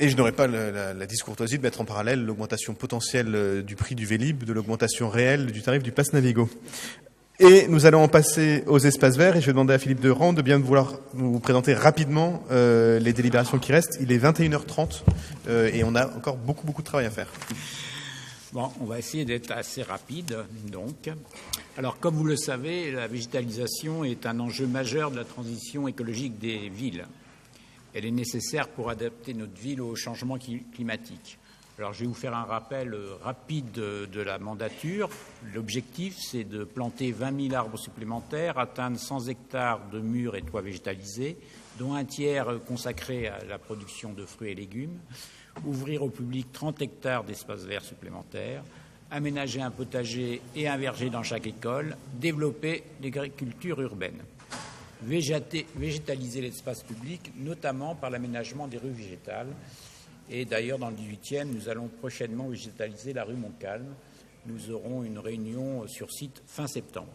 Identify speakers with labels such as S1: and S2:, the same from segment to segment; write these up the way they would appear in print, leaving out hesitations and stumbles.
S1: Et je n'aurais pas la discourtoisie de mettre en parallèle l'augmentation potentielle du prix du Vélib de l'augmentation réelle du tarif du pass Navigo. Et nous allons en passer aux espaces verts, et je vais demander à Philippe Derand de bien vouloir nous présenter rapidement les délibérations qui restent. Il est 21h30 et on a encore beaucoup de travail à faire.
S2: Bon, on va essayer d'être assez rapide, donc. Alors, comme vous le savez, la végétalisation est un enjeu majeur de la transition écologique des villes. Elle est nécessaire pour adapter notre ville au changement climatique. Alors, je vais vous faire un rappel rapide de la mandature. L'objectif, c'est de planter 20 000 arbres supplémentaires, atteindre 100 hectares de murs et toits végétalisés, dont un tiers consacré à la production de fruits et légumes, ouvrir au public 30 hectares d'espaces verts supplémentaires, aménager un potager et un verger dans chaque école, développer l'agriculture urbaine. Végétaliser l'espace public, notamment par l'aménagement des rues végétales. Et d'ailleurs, dans le 18e, nous allons prochainement végétaliser la rue Montcalm. Nous aurons une réunion sur site fin septembre.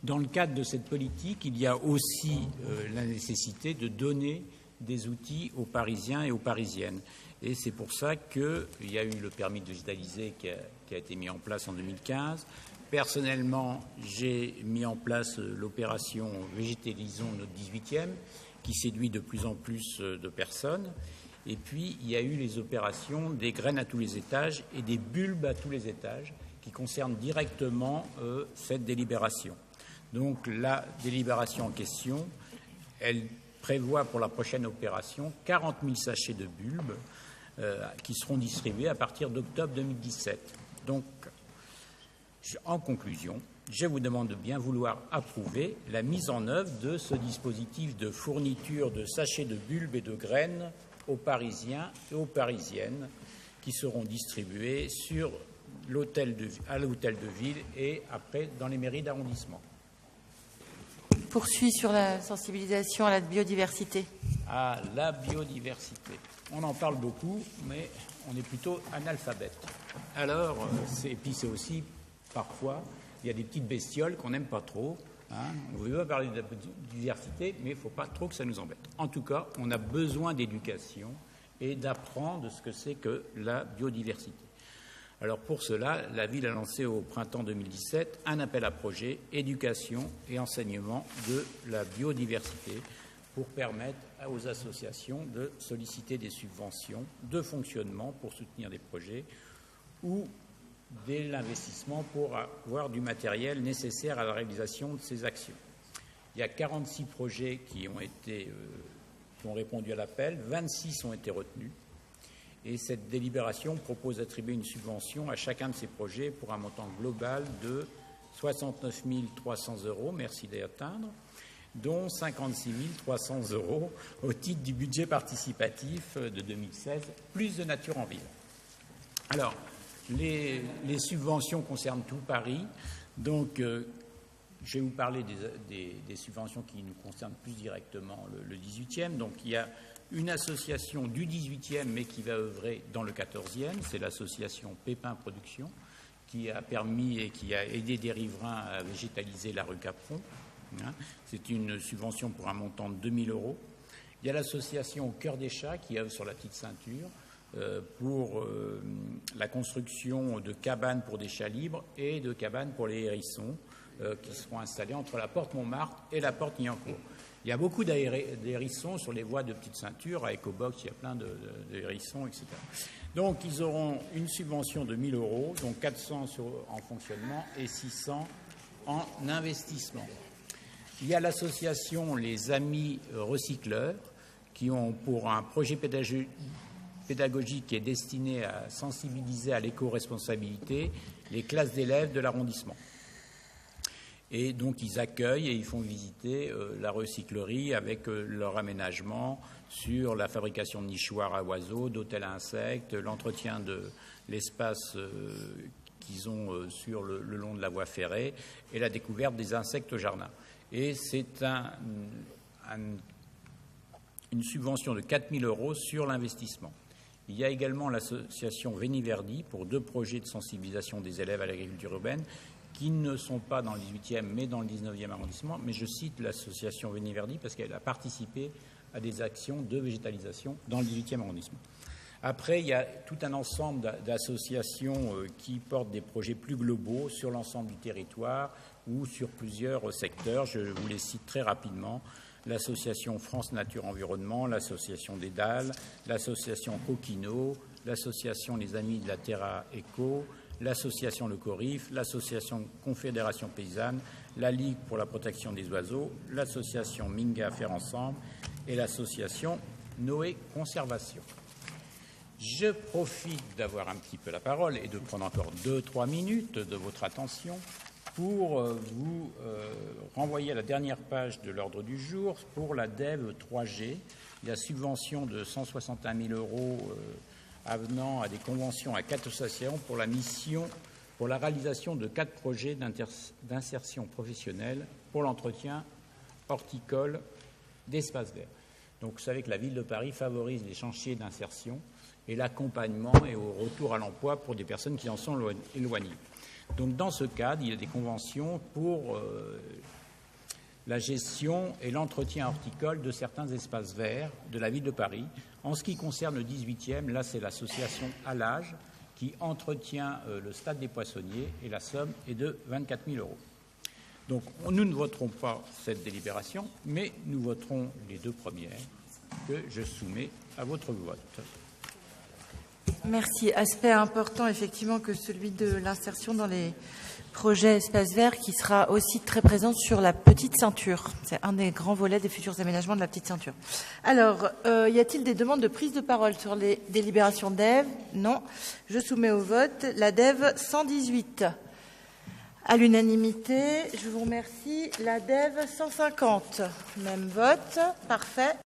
S2: Dans le cadre de cette politique, il y a aussi la nécessité de donner des outils aux Parisiens et aux Parisiennes. Et c'est pour ça qu'il y a eu le permis de végétaliser qui a été mis en place en 2015. Personnellement, j'ai mis en place l'opération Végétalisons notre 18e, qui séduit de plus en plus de personnes. Et puis, il y a eu les opérations des graines à tous les étages et des bulbes à tous les étages, qui concernent directement cette délibération. Donc, la délibération en question, elle prévoit pour la prochaine opération 40 000 sachets de bulbes qui seront distribués à partir d'octobre 2017. Donc, en conclusion, je vous demande de bien vouloir approuver la mise en œuvre de ce dispositif de fourniture de sachets de bulbes et de graines aux Parisiens et aux Parisiennes qui seront distribués à l'hôtel de ville et après dans les mairies d'arrondissement.
S3: Poursuit sur la sensibilisation à la biodiversité.
S2: À la biodiversité. On en parle beaucoup, mais on est plutôt analphabète. Alors, et puis c'est aussi, parfois, il y a des petites bestioles qu'on n'aime pas trop. On ne veut pas parler de la biodiversité, mais il ne faut pas trop que ça nous embête. En tout cas, on a besoin d'éducation et d'apprendre ce que c'est que la biodiversité. Alors pour cela, la ville a lancé au printemps 2017 un appel à projet éducation et enseignement de la biodiversité pour permettre aux associations de solliciter des subventions de fonctionnement pour soutenir des projets ou de l'investissement pour avoir du matériel nécessaire à la réalisation de ces actions. Il y a 46 projets qui ont répondu à l'appel, 26 ont été retenus. Et cette délibération propose d'attribuer une subvention à chacun de ces projets pour un montant global de 69 300 €, merci d'y atteindre, dont 56 300 € au titre du budget participatif de 2016, plus de nature en ville. Alors, les subventions concernent tout Paris, donc je vais vous parler des subventions qui nous concernent plus directement le 18e. Donc il y a une association du 18e, mais qui va œuvrer dans le 14e, c'est l'association Pépin Production, qui a permis et qui a aidé des riverains à végétaliser la rue Capron. C'est une subvention pour un montant de 2 000 €. Il y a l'association Au Cœur des Chats, qui œuvre sur la petite ceinture, pour la construction de cabanes pour des chats libres et de cabanes pour les hérissons, qui seront installés entre la porte Montmartre et la porte Niancourt. Il y a beaucoup d'hérissons sur les voies de petite ceinture. À Ecobox, il y a plein de hérissons, etc. Donc, ils auront une subvention de 1 000 €, donc 400 en fonctionnement et 600 en investissement. Il y a l'association Les Amis Recycleurs, qui ont pour un projet pédagogique qui est destiné à sensibiliser à l'éco-responsabilité les classes d'élèves de l'arrondissement. Et donc, ils accueillent et ils font visiter la recyclerie avec leur aménagement sur la fabrication de nichoirs à oiseaux, d'hôtels à insectes, l'entretien de l'espace qu'ils ont sur le long de la voie ferrée et la découverte des insectes au jardin. Et c'est une subvention de 4 000 € sur l'investissement. Il y a également l'association Véniverdi pour 2 projets de sensibilisation des élèves à l'agriculture urbaine qui ne sont pas dans le 18e mais dans le 19e arrondissement. Mais je cite l'association Véniverdi parce qu'elle a participé à des actions de végétalisation dans le 18e arrondissement. Après, il y a tout un ensemble d'associations qui portent des projets plus globaux sur l'ensemble du territoire ou sur plusieurs secteurs. Je vous les cite très rapidement. L'association France Nature Environnement, l'association des Dalles, l'association Coquino, l'association Les Amis de la Terra Eco, l'association Le Corif, l'association Confédération Paysanne, la Ligue pour la protection des oiseaux, l'association Minga Faire Ensemble et l'association Noé Conservation. Je profite d'avoir un petit peu la parole et de prendre encore 2-3 minutes de votre attention pour vous renvoyer à la dernière page de l'ordre du jour pour la DEV 3G, la subvention de 161 000 € avenant à des conventions à 4 associations pour la mission, pour la réalisation de 4 projets d'insertion professionnelle pour l'entretien horticole d'espaces verts. Donc vous savez que la Ville de Paris favorise les chantiers d'insertion et l'accompagnement et au retour à l'emploi pour des personnes qui en sont éloignées. Donc dans ce cadre, il y a des conventions pour la gestion et l'entretien horticole de certains espaces verts de la Ville de Paris. En ce qui concerne le 18e, là c'est l'association Alage qui entretient le stade des Poissonniers et la somme est de 24 000 €. Donc nous ne voterons pas cette délibération, mais nous voterons les 2 premières que je soumets à votre vote.
S3: Merci. Aspect important, effectivement, que celui de l'insertion dans les projets espaces verts, qui sera aussi très présent sur la petite ceinture. C'est un des grands volets des futurs aménagements de la petite ceinture. Alors, y a-t-il des demandes de prise de parole sur les délibérations DEV? Non. Je soumets au vote la DEV 118. À l'unanimité, je vous remercie. La DEV 150. Même vote. Parfait.